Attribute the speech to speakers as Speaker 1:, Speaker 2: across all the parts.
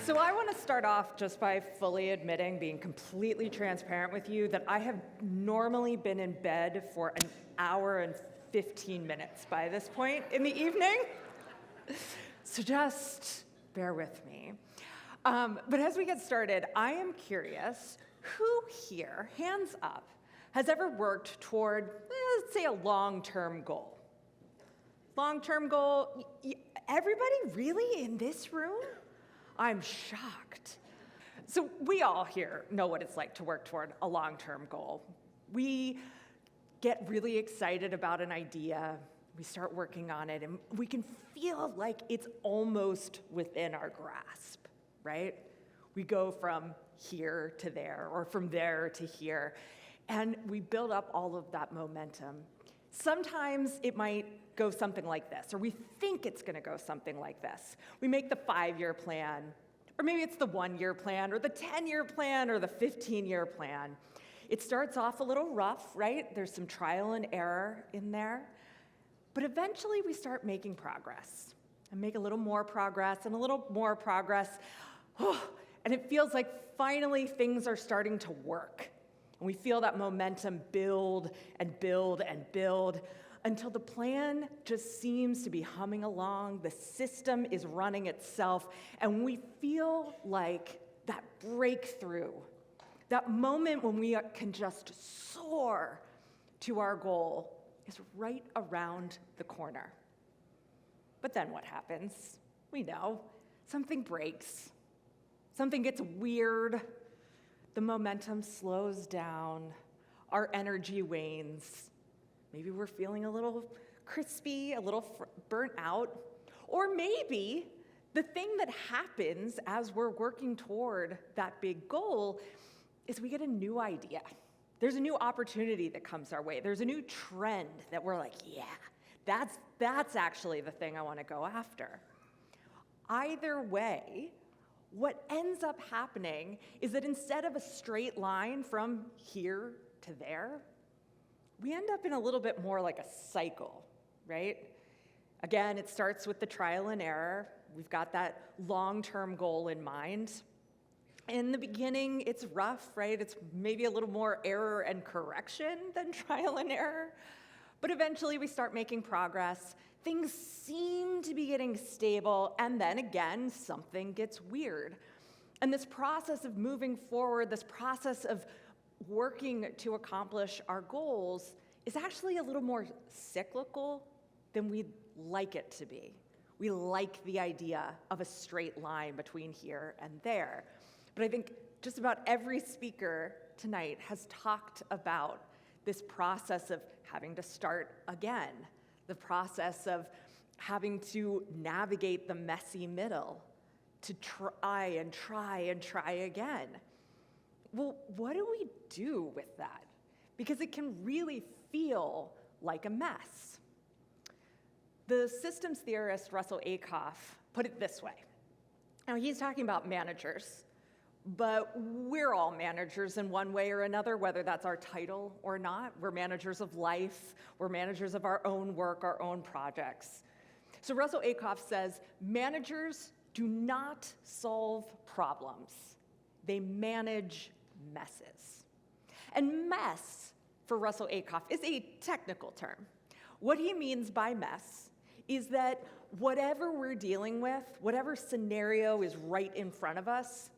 Speaker 1: So I want to start off just by fully admitting, being completely transparent with you, that I have normally been in bed for an hour and 15 minutes by this point in the evening. So just bear with me. But as we get started, I am curious, who here, hands up, has ever worked toward, let's say, a long-term goal? Long-term goal? Everybody really in this room? I'm shocked. So we all here know what it's like to work toward a long-term goal. We get really excited about an idea, we start working on it, and we can feel like it's almost within our grasp, right? We go from here to there, or from there to here, and we build up all of that momentum. Sometimes it might go something like this, or we think it's gonna go something like this. We make the 5-year plan, or maybe it's the 1-year plan, or the 10-year plan, or the 15-year plan. It starts off a little rough, right? There's some trial and error in there. But eventually we start making progress, and make a little more progress, and a little more progress. And it feels like finally things are starting to work. And we feel that momentum build and build and build until the plan just seems to be humming along, the system is running itself, and we feel like that breakthrough, that moment when we can just soar to our goal, is right around the corner. But then what happens? We know. Something breaks. Something gets weird. The momentum slows down. Our energy wanes. Maybe we're feeling a little crispy, a little burnt out. Or maybe the thing that happens as we're working toward that big goal is we get a new idea. There's a new opportunity that comes our way. There's a new trend that we're like, yeah, that's actually the thing I want to go after. Either way, what ends up happening is that instead of a straight line from here to there, we end up in a little bit more like a cycle, right? Again, it starts with the trial and error. We've got that long-term goal in mind. In the beginning, it's rough, right? It's maybe a little more error and correction than trial and error. But eventually we start making progress. Things seem to be getting stable, and then again, something gets weird. And this process of moving forward, this process of working to accomplish our goals is actually a little more cyclical than we'd like it to be. We like the idea of a straight line between here and there. But I think just about every speaker tonight has talked about this process of having to start again, the process of having to navigate the messy middle, to try and try and try again. Well, what do we do with that? Because it can really feel like a mess. The systems theorist Russell Ackoff put it this way. Now, he's talking about managers, but we're all managers in one way or another, whether that's our title or not. We're managers of life. We're managers of our own work, our own projects. So Russell Ackoff says, managers do not solve problems. They manage messes. And mess, for Russell Ackoff, is a technical term. What he means by mess is that whatever we're dealing with, whatever scenario is right in front of us,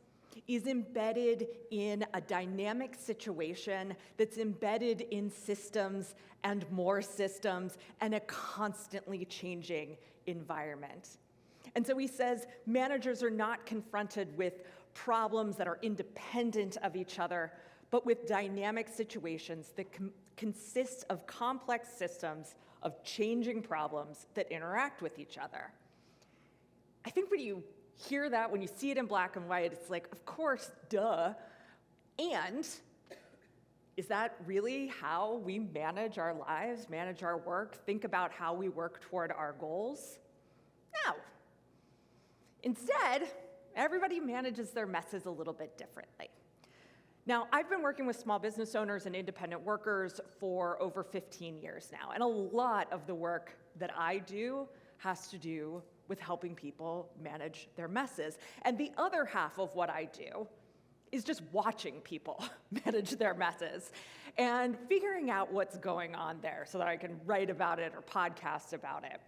Speaker 1: is embedded in a dynamic situation that's embedded in systems and more systems and a constantly changing environment. And so he says managers are not confronted with problems that are independent of each other, but with dynamic situations that consist of complex systems of changing problems that interact with each other. I think when you hear that, when you see it in black and white, it's like, of course, duh. And is that really how we manage our lives, manage our work, think about how we work toward our goals? No. Instead, everybody manages their messes a little bit differently. Now, I've been working with small business owners and independent workers for over 15 years now, and a lot of the work that I do has to do with helping people manage their messes. And the other half of what I do is just watching people manage their messes and figuring out what's going on there so that I can write about it or podcast about it.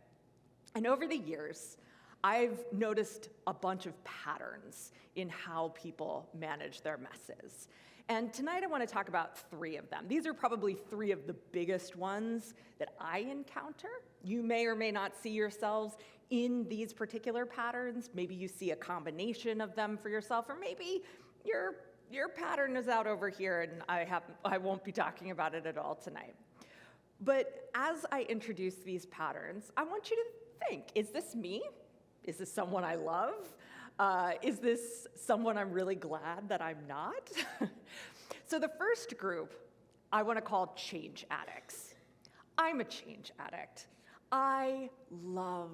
Speaker 1: And over the years, I've noticed a bunch of patterns in how people manage their messes. And tonight I want to talk about 3 of them. These are probably 3 of the biggest ones that I encounter. You may or may not see yourselves in these particular patterns. Maybe you see a combination of them for yourself, or maybe your pattern is out over here and I won't be talking about it at all tonight. But as I introduce these patterns, I want you to think, is this me? Is this someone I love? Is this someone I'm really glad that I'm not? So the first group I want to call change addicts. I'm a change addict. I love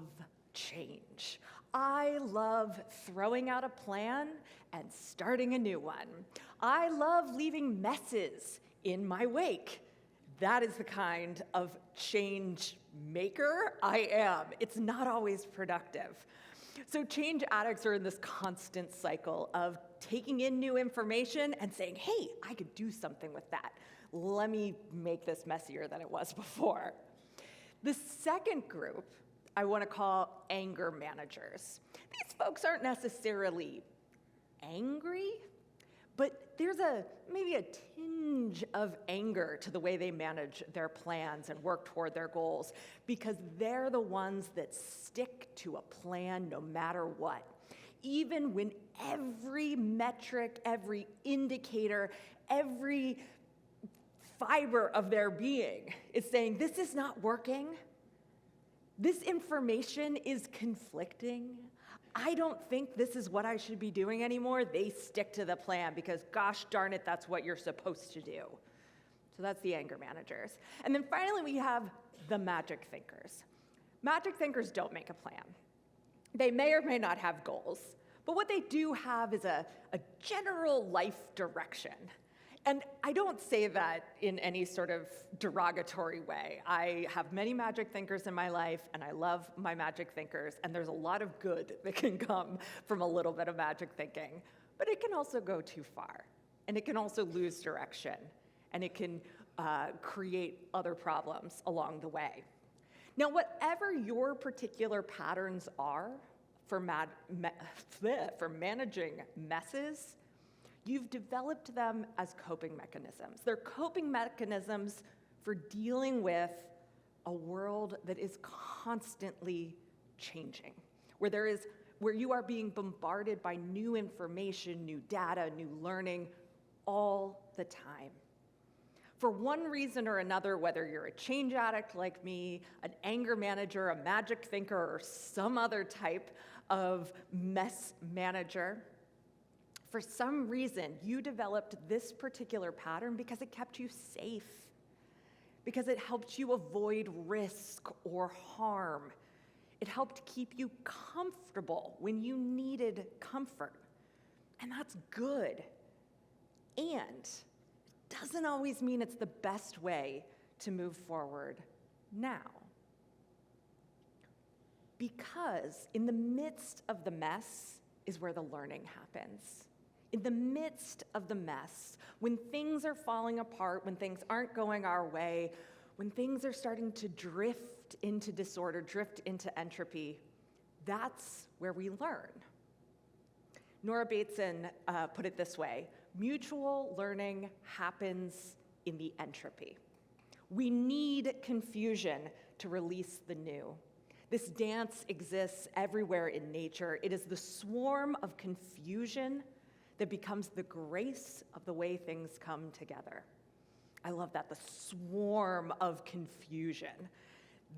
Speaker 1: change. I love throwing out a plan and starting a new one. I love leaving messes in my wake. That is the kind of change maker I am. It's not always productive. So change addicts are in this constant cycle of taking in new information and saying, hey, I could do something with that. Let me make this messier than it was before. The second group I want to call anger managers. These folks aren't necessarily angry, but there's maybe a tinge of anger to the way they manage their plans and work toward their goals, because they're the ones that stick to a plan no matter what. Even when every metric, every indicator, every fiber of their being is saying, this is not working, this information is conflicting, I don't think this is what I should be doing anymore, they stick to the plan because, gosh darn it, that's what you're supposed to do. So that's the anger managers. And then finally, we have the magic thinkers. Magic thinkers don't make a plan. They may or may not have goals, but what they do have is a general life direction. And I don't say that in any sort of derogatory way. I have many magic thinkers in my life, and I love my magic thinkers, and there's a lot of good that can come from a little bit of magic thinking. But it can also go too far, and it can also lose direction, and it can create other problems along the way. Now, whatever your particular patterns are for managing messes, you've developed them as coping mechanisms. They're coping mechanisms for dealing with a world that is constantly changing, where you are being bombarded by new information, new data, new learning all the time. For one reason or another, whether you're a change addict like me, an anger manager, a magic thinker, or some other type of mess manager, for some reason, you developed this particular pattern because it kept you safe, because it helped you avoid risk or harm. It helped keep you comfortable when you needed comfort. And that's good. And it doesn't always mean it's the best way to move forward now. Because in the midst of the mess is where the learning happens. In the midst of the mess, when things are falling apart, when things aren't going our way, when things are starting to drift into disorder, drift into entropy, that's where we learn. Nora Bateson put it this way: mutual learning happens in the entropy. We need confusion to release the new. This dance exists everywhere in nature. It is the swarm of confusion that becomes the grace of the way things come together. I love that, the swarm of confusion.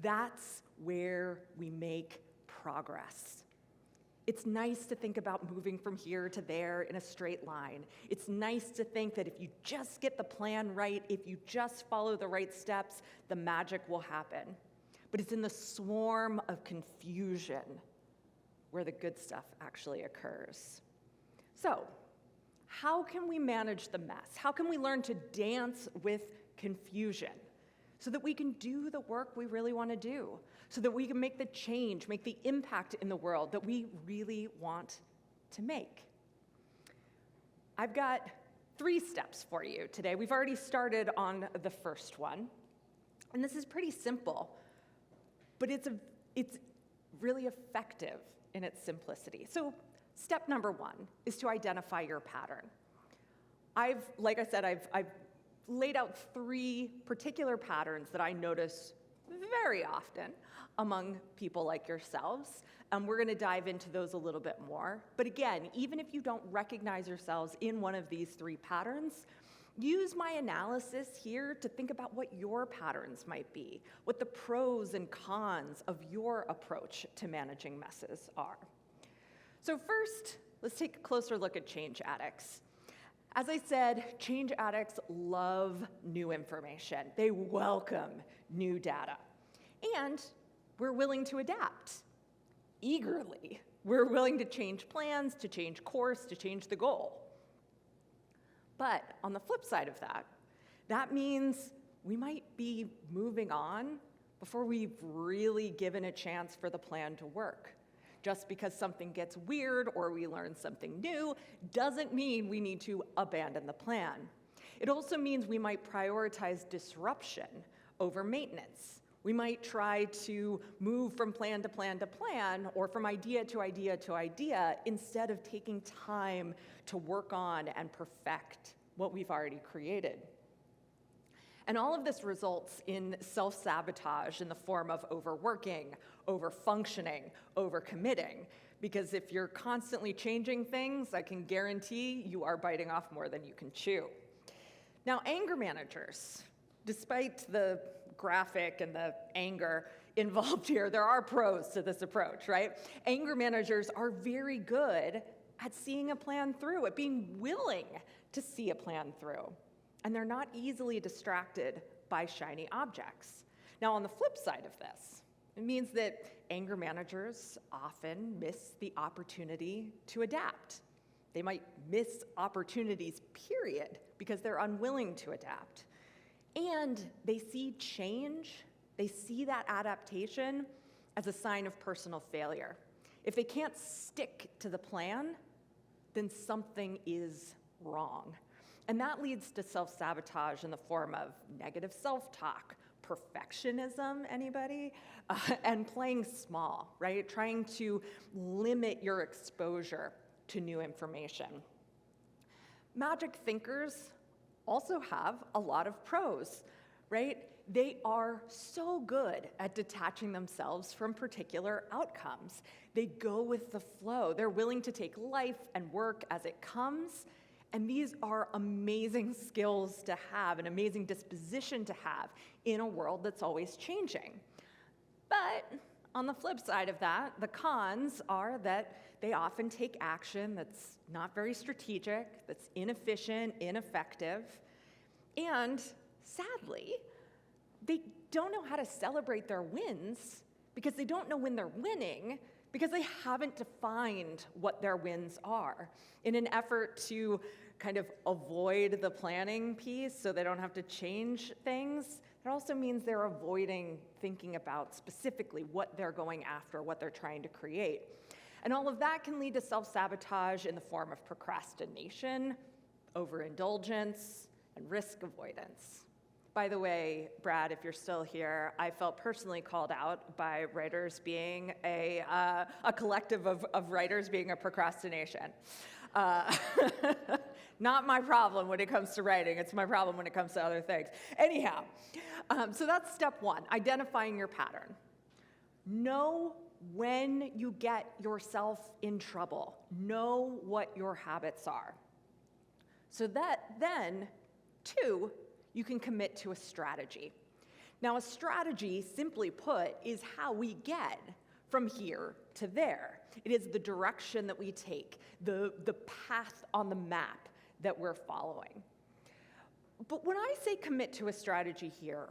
Speaker 1: That's where we make progress. It's nice to think about moving from here to there in a straight line. It's nice to think that if you just get the plan right, if you just follow the right steps, the magic will happen. But it's in the swarm of confusion where the good stuff actually occurs. So, how can we manage the mess? How can we learn to dance with confusion? so that we can do the work we really want to do, so that we can make the change, make the impact in the world that we really want to make. I've got 3 steps for you today. We've already started on the first one, and this is pretty simple, but it's really effective in its simplicity. So step number 1 is to identify your pattern. Like I said, I've laid out 3 particular patterns that I notice very often among people like yourselves. We're going to dive into those a little bit more. But again, even if you don't recognize yourselves in one of these 3 patterns, use my analysis here to think about what your patterns might be, what the pros and cons of your approach to managing messes are. So first, let's take a closer look at change addicts. As I said, change addicts love new information. They welcome new data. And we're willing to adapt, eagerly. We're willing to change plans, to change course, to change the goal. But on the flip side of that, that means we might be moving on before we've really given a chance for the plan to work. Just because something gets weird or we learn something new doesn't mean we need to abandon the plan. It also means we might prioritize disruption over maintenance. We might try to move from plan to plan to plan, or from idea to idea to idea, instead of taking time to work on and perfect what we've already created. And all of this results in self-sabotage in the form of overworking, overfunctioning, overcommitting. Because if you're constantly changing things, I can guarantee you are biting off more than you can chew. Now, anger managers, despite the graphic and the anger involved here, there are pros to this approach, right? Anger managers are very good at seeing a plan through, at being willing to see a plan through. And they're not easily distracted by shiny objects. Now, on the flip side of this, it means that anger managers often miss the opportunity to adapt. They might miss opportunities, period, because they're unwilling to adapt. And they see change, they see that adaptation as a sign of personal failure. If they can't stick to the plan, then something is wrong. And that leads to self-sabotage in the form of negative self-talk, perfectionism, anybody? And playing small, right? Trying to limit your exposure to new information. Magic thinkers also have a lot of pros, right? They are so good at detaching themselves from particular outcomes. They go with the flow. They're willing to take life and work as it comes. And these are amazing skills to have, an amazing disposition to have in a world that's always changing. But on the flip side of that, the cons are that they often take action that's not very strategic, that's inefficient, ineffective, and sadly, they don't know how to celebrate their wins because they don't know when they're winning, because they haven't defined what their wins are. In an effort to kind of avoid the planning piece so they don't have to change things, it also means they're avoiding thinking about specifically what they're going after, what they're trying to create. And all of that can lead to self-sabotage in the form of procrastination, overindulgence, and risk avoidance. By the way, Brad, if you're still here, I felt personally called out by writers being a collective of writers being a procrastination. Not my problem when it comes to writing. It's my problem when it comes to other things. Anyhow, so that's step 1, identifying your pattern. Know when you get yourself in trouble. Know what your habits are. So that then, 2, you can commit to a strategy. Now, a strategy, simply put, is how we get from here to there. It is the direction that we take, the path on the map that we're following. But when I say commit to a strategy here,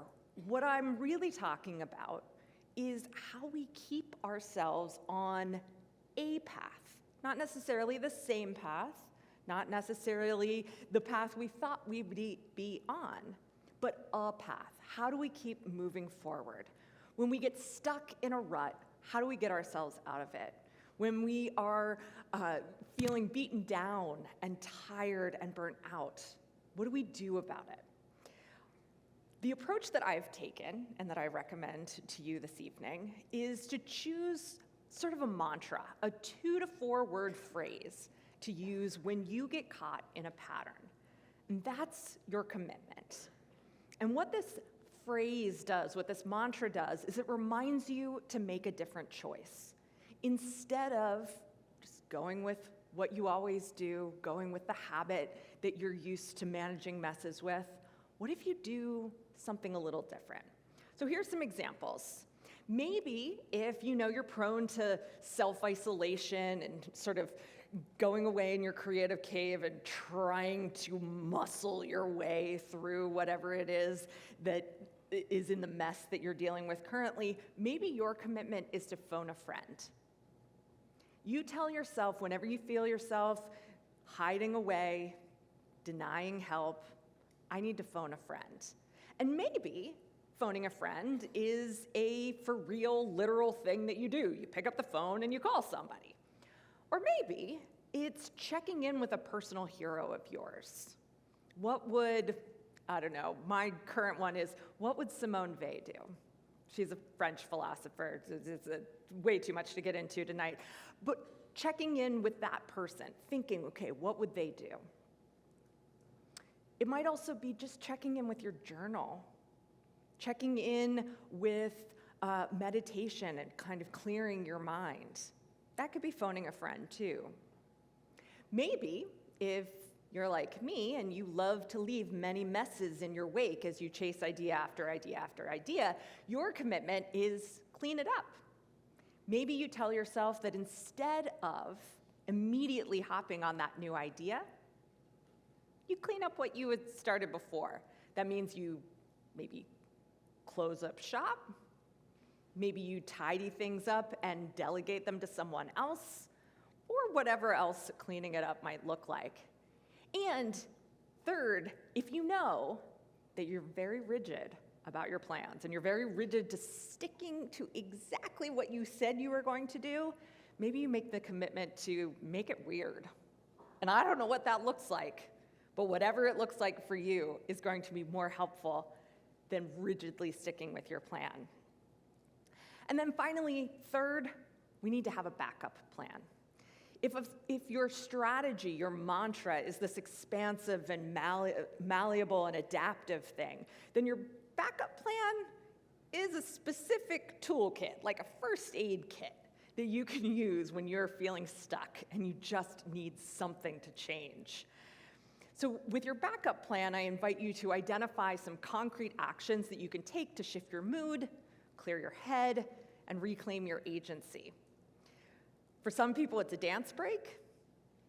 Speaker 1: what I'm really talking about is how we keep ourselves on a path, not necessarily the same path, not necessarily the path we thought we'd be on, but a path. how do we keep moving forward? When we get stuck in a rut, how do we get ourselves out of it? When we are feeling beaten down and tired and burnt out, what do we do about it? The approach that I've taken and that I recommend to you this evening is to choose sort of a mantra, a 2 to 4 word phrase to use when you get caught in a pattern. And that's your commitment. And what this phrase does, what this mantra does, is it reminds you to make a different choice. Instead of just going with what you always do, going with the habit that you're used to managing messes with, what if you do something a little different? So here's some examples. Maybe if you know you're prone to self-isolation and sort of going away in your creative cave and trying to muscle your way through whatever it is that is in the mess that you're dealing with currently, maybe your commitment is to phone a friend. You tell yourself whenever you feel yourself hiding away, denying help, I need to phone a friend. And maybe phoning a friend is a for real, literal thing that you do. You pick up the phone and you call somebody. Or maybe it's checking in with a personal hero of yours. What would, I don't know, my current one is, what would Simone Weil do? She's a French philosopher. It's way too much to get into tonight. But checking in with that person, thinking, okay, what would they do? It might also be just checking in with your journal, checking in with meditation and kind of clearing your mind. That could be phoning a friend too. Maybe if you're like me and you love to leave many messes in your wake as you chase idea after idea after idea, your commitment is clean it up. Maybe you tell yourself that instead of immediately hopping on that new idea, you clean up what you had started before. That means you maybe close up shop. Maybe you tidy things up and delegate them to someone else, or whatever else cleaning it up might look like. And third, if you know that you're very rigid about your plans and you're very rigid to sticking to exactly what you said you were going to do, maybe you make the commitment to make it weird. And I don't know what that looks like, but whatever it looks like for you is going to be more helpful than rigidly sticking with your plan. And then finally, third, we need to have a backup plan. If your strategy, your mantra is this expansive and malleable and adaptive thing, then your backup plan is a specific toolkit, like a first aid kit that you can use when you're feeling stuck and you just need something to change. So with your backup plan, I invite you to identify some concrete actions that you can take to shift your mood, clear your head, and reclaim your agency. For some people, it's a dance break.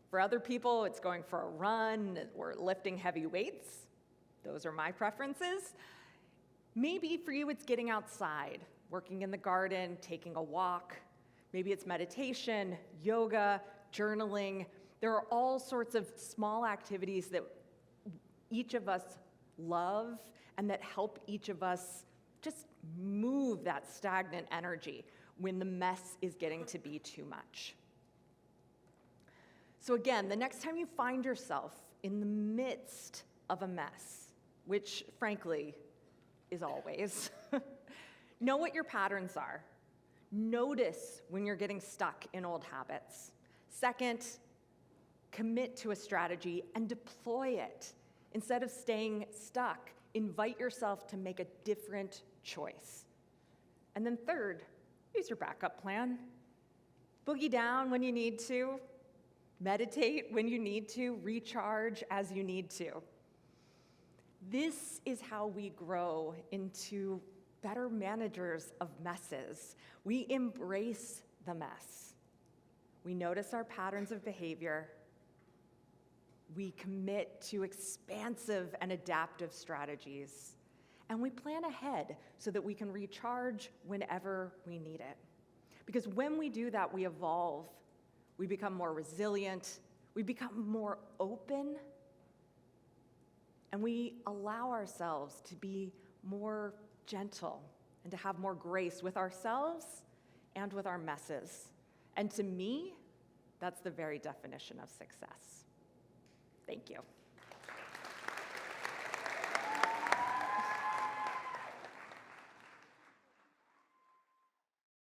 Speaker 1: For other people, it's going for a run or lifting heavy weights. Those are my preferences. Maybe for you, it's getting outside, working in the garden, taking a walk. Maybe it's meditation, yoga, journaling. There are all sorts of small activities that each of us love and that help each of us just move that stagnant energy when the mess is getting to be too much. So again, the next time you find yourself in the midst of a mess, which frankly is always, know what your patterns are. Notice when you're getting stuck in old habits. Second, commit to a strategy and deploy it. Instead of staying stuck, invite yourself to make a different choice. And then third, use your backup plan. Boogie down when you need to. Meditate when you need to. Recharge as you need to. This is how we grow into better managers of messes. We embrace the mess. We notice our patterns of behavior. We commit to expansive and adaptive strategies. And we plan ahead so that we can recharge whenever we need it. Because when we do that, we evolve. We become more resilient. We become more open. And we allow ourselves to be more gentle, and to have more grace with ourselves and with our messes. And to me, that's the very definition of success. Thank you.